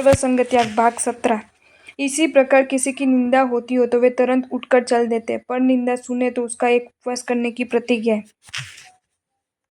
सर्वसंगत्याग भाग 17। इसी प्रकार किसी की निंदा होती हो तो वे तुरंत उठकर चल देते, पर निंदा सुने तो उसका एक उपवास करने की प्रतिज्ञा है।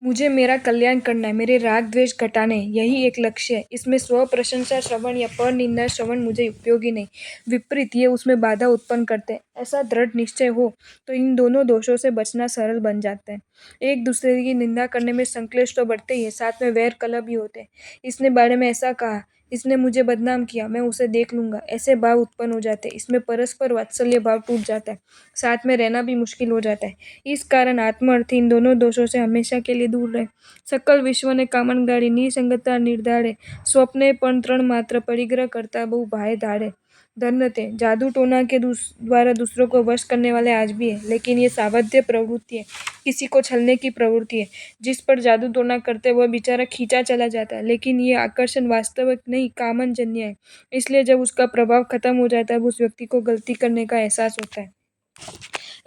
मुझे मेरा कल्याण करना है, मेरे राग द्वेष घटाने, यही एक लक्ष्य है। इसमें स्व प्रशंसा श्रवण या पर निंदा श्रवण मुझे उपयोगी नहीं, विपरीत ये उसमें बाधा उत्पन्न करते हैं। ऐसा दृढ़ निश्चय हो तो इन दोनों दोषों से बचना सरल बन जाता है। एक दूसरे की निंदा करने में संक्लेश तो बढ़ते ही है, साथ में वैर कलह भी होते हैं। इसने बारे में ऐसा कहा, इसने मुझे बदनाम किया, मैं उसे देख लूंगा, ऐसे भाव उत्पन्न हो जाते हैं। इसमें परस्पर वात्सल्य भाव टूट जाता है, साथ में रहना भी मुश्किल हो जाता है। इस कारण आत्मार्थी इन दोनों दोषों से हमेशा के लिए दूर रहे। सकल विश्वने कामणगाड़ी निसंगता निर्धारे, स्वप्ने पण तृण मात्र परिग्रह करता बहु भाई धाड़े। धन्य थे जादू टोना के द्वारा दूसरों को वश करने वाले आज भी है, लेकिन ये सावध्य प्रवृत्ति है, किसी को छलने की प्रवृत्ति है। जिस पर जादू टोना करते वह बेचारा खींचा चला जाता है, लेकिन ये आकर्षण वास्तविक नहीं कामनजन्य है। इसलिए जब उसका प्रभाव खत्म हो जाता है उस व्यक्ति को गलती करने का एहसास होता है।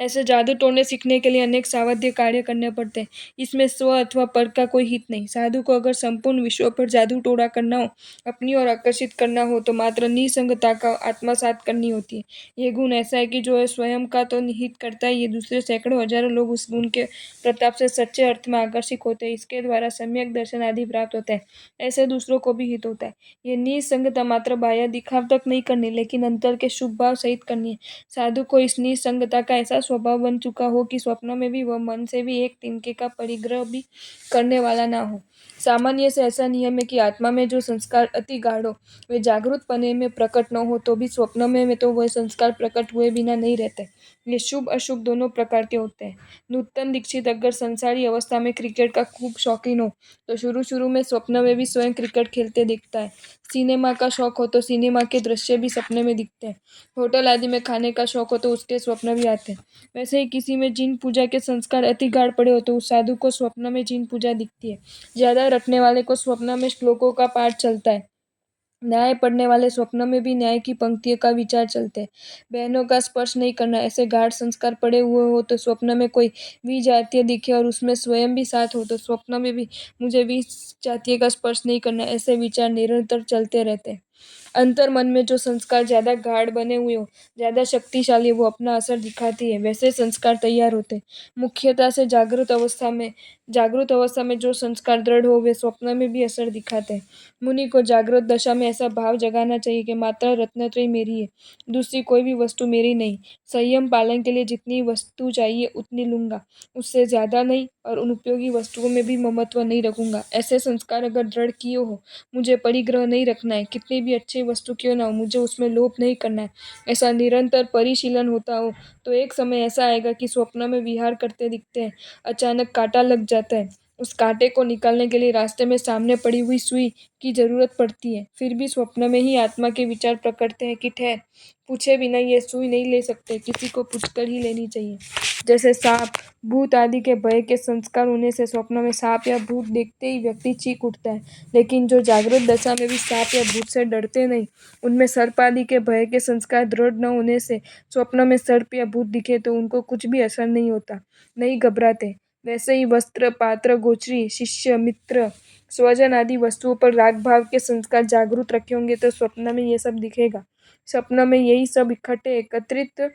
ऐसे जादू टोने सीखने के लिए अनेक सावध्य कार्य करने पड़ते हैं। इसमें स्व अथवा पर का कोई हित नहीं। साधु को अगर संपूर्ण विश्व पर जादू टोना करना हो, अपनी ओर आकर्षित करना हो, तो मात्र निसंगता का आत्मसात करनी होती है। ये गुण ऐसा है कि जो है स्वयं का तो हित करता है, ये दूसरे सैकड़ों हजारों लोग उस गुण के प्रताप से सच्चे अर्थ में आकर्षित होते हैं। इसके द्वारा सम्यक दर्शन आदि प्राप्त होता है, ऐसे दूसरों को भी हित होता है। ये निसंगता मात्र बाह्य दिखाव तक नहीं करनी, लेकिन अंतर के शुभ भाव सहित करनी है। साधु को इस निसंगता का ऐसा स्वभाव बन चुका हो कि स्वप्न में भी वह मन से भी एक तिनके का परिग्रह भी करने वाला ना हो। सामान्य से ऐसा नियम है कि आत्मा में जो संस्कार अति गाढ़ हो, वे जागृत पने में प्रकट न हो तो भी स्वप्न में तो वह संस्कार प्रकट हुए बिना नहीं रहते। ये शुभ अशुभ दोनों प्रकार के होते हैं। नूतन दीक्षित अगर संसारी अवस्था में क्रिकेट का खूब शौकीन हो तो शुरू शुरू में स्वप्न में भी स्वयं क्रिकेट खेलते दिखता है। सिनेमा का शौक हो तो सिनेमा के दृश्य भी सपने में दिखते हैं। होटल आदि में खाने का शौक हो तो उसके स्वप्न भी आते हैं। वैसे ही किसी में जिन पूजा के संस्कार अति गाढ़ पड़े हो तो उस साधु को स्वप्न में जिन पूजा दिखती है। ज्यादा रटने वाले को स्वप्न में श्लोकों का पाठ चलता है। न्याय पढ़ने वाले स्वप्न में भी न्याय की पंक्तियों का विचार चलते हैं। बहनों का स्पर्श नहीं करना, ऐसे गाढ़ संस्कार पड़े हुए हो तो स्वप्न में कोई विजातीय दिखे और उसमें स्वयं भी साथ हो तो स्वप्न में भी मुझे विजातीय का स्पर्श नहीं करना, ऐसे विचार निरंतर चलते रहते हैं। अंतर मन में जो संस्कार ज्यादा गाढ़ बने हुए हो, ज्यादा शक्तिशाली, वो अपना असर दिखाती है। वैसे संस्कार तैयार होते हैं। मुख्यतः से जागृत अवस्था में जो संस्कार दृढ़ हो वे स्वप्न में भी असर दिखाते हैं। मुनि को जागृत दशा में ऐसा भाव जगाना चाहिए कि मात्र रत्नत्रयी मेरी है, दूसरी कोई भी वस्तु मेरी नहीं। संयम पालन के लिए जितनी वस्तु चाहिए उतनी लूंगा, उससे ज्यादा नहीं, और उन उपयोगी वस्तुओं में भी ममत्व नहीं रखूंगा। ऐसे संस्कार अगर दृढ़ किए हो, मुझे परिग्रह नहीं रखना है, कितनी भी अच्छी वस्तु क्यों ना हो, मुझे उसमें लोभ नहीं करना है, ऐसा निरंतर परिशीलन होता हो तो एक समय ऐसा आएगा कि स्वप्न में विहार करते दिखते हैं, अचानक कांटा लग जाता है। उस कांटे को निकालने के लिए रास्ते में सामने पड़ी हुई सुई की जरूरत पड़ती है। फिर भी स्वप्न में ही आत्मा के विचार प्रकटते हैं कि ठहर, पूछे बिना ये सुई नहीं ले सकते, किसी को पूछकर ही लेनी चाहिए। जैसे सांप भूत आदि के भय के संस्कार होने से स्वप्न में सांप या भूत देखते ही व्यक्ति चीख उठता है, लेकिन जो जागृत दशा में भी सांप या भूत से डरते नहीं, उनमें सर्प आदि के भय के संस्कार दृढ़ न होने से स्वप्न में सर्प या भूत दिखे तो उनको कुछ भी असर नहीं होता, नहीं घबराते। वैसे ही वस्त्र पात्र गोचरी शिष्य मित्र स्वजन आदि वस्तुओं पर राग भाव के संस्कार जागृत रखे होंगे तो स्वप्न में ये सब दिखेगा। स्वप्न में यही सब इकट्ठे एकत्रित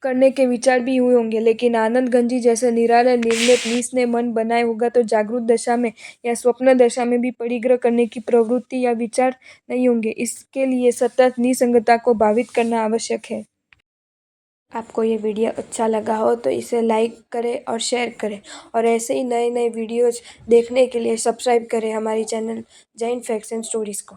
करने के विचार भी हुए होंगे, लेकिन आनंद गंजी जैसे निराला निर्लेप निस्नेह मन बनाए होगा तो जागृत दशा में या स्वप्न दशा में भी परिग्रह करने की प्रवृत्ति या विचार नहीं होंगे। इसके लिए सतत निसंगता को भावित करना आवश्यक है। आपको ये वीडियो अच्छा लगा हो तो इसे लाइक करें और शेयर करें, और ऐसे ही नए नए वीडियोज देखने के लिए सब्सक्राइब करें हमारी channel Jain facts and stories को।